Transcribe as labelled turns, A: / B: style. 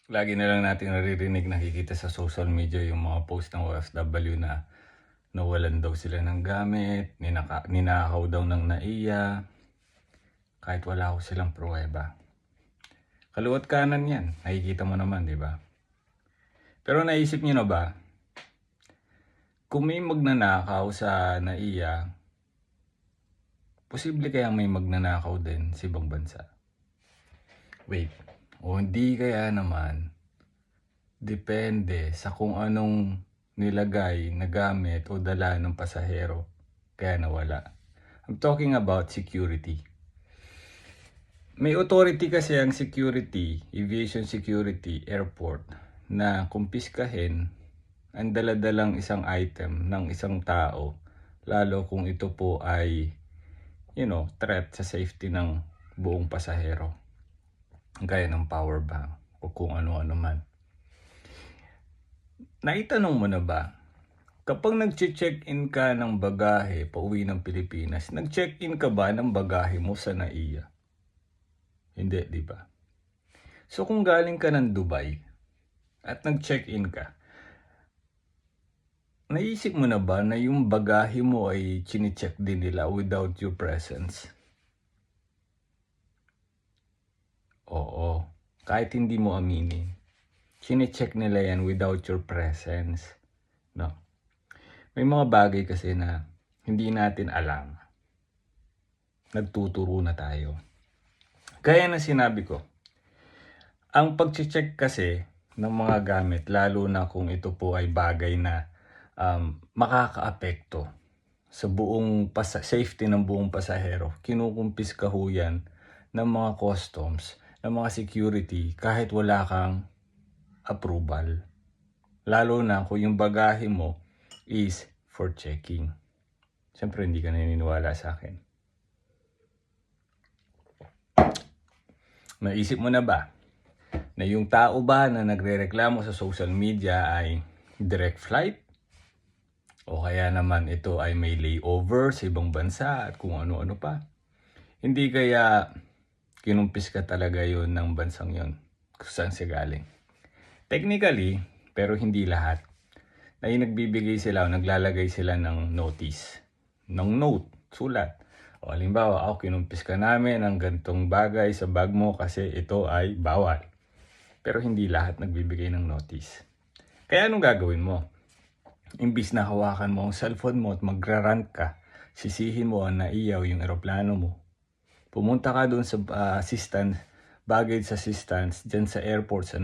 A: Lagi na lang natin naririnig, nakikita sa social media yung mga post ng OFW na nawalan daw sila ng gamit, ninakaw daw ng NAIA, kahit wala ko silang pruweba. Kaluwat kanan yan, nakikita mo naman, di ba? Pero naisip niyo na ba, kung may magnanakaw sa NAIA, posible kayang may magnanakaw din sa ibang bansa? Wait, o hindi kaya naman, depende sa kung anong nilagay na gamit o dala ng pasahero kaya nawala. I'm talking about security. May authority kasi ang security, aviation security, airport, na kumpiskahin ang daladalang isang item ng isang tao, lalo kung ito po ay, threat sa safety ng buong pasahero. Gaya ng power bank o kung ano-ano man. Naitanong mo na ba, kapag nag-check-in ka ng bagahe pauwi ng Pilipinas, nag-check-in ka ba ng bagahe mo sa NAIA? Hindi, di ba? So kung galing ka ng Dubai at nag-check-in ka, naisip mo na ba na yung bagahe mo ay chine-check din nila without your presence? Oo, kahit hindi mo aminin. Chine-check nila yan without your presence. No? May mga bagay kasi na hindi natin alam. Nagtuturo na tayo. Kaya na sinabi ko, ang pag-check kasi ng mga gamit, lalo na kung ito po ay bagay na makakaapekto sa buong safety ng buong pasahero, kinukumpis ho yan ng mga customs, ng mga security, kahit wala kang approval. Lalo na kung yung bagahe mo is for checking. Siyempre hindi ka naniniwala sa akin. Naisip mo na ba na yung tao ba na nagrereklamo sa social media ay direct flight? O kaya naman ito ay may layover sa ibang bansa at kung ano-ano pa? Hindi kaya kinumpis ka talaga yon ng bansang yon kung saan siya galing? Technically, pero hindi lahat. Na yung nagbibigay sila o naglalagay sila ng notice, ng note, sulat. O halimbawa, kinumpis ka namin ng gantong bagay sa bag mo kasi ito ay bawal. Pero hindi lahat nagbibigay ng notice. Kaya anong gagawin mo? Imbis na hawakan mo ang cellphone mo at magrarant ka, sisihin mo ang NAIA yung eroplano mo. Pumunta ka doon sa baggage assistance dyan sa airport sa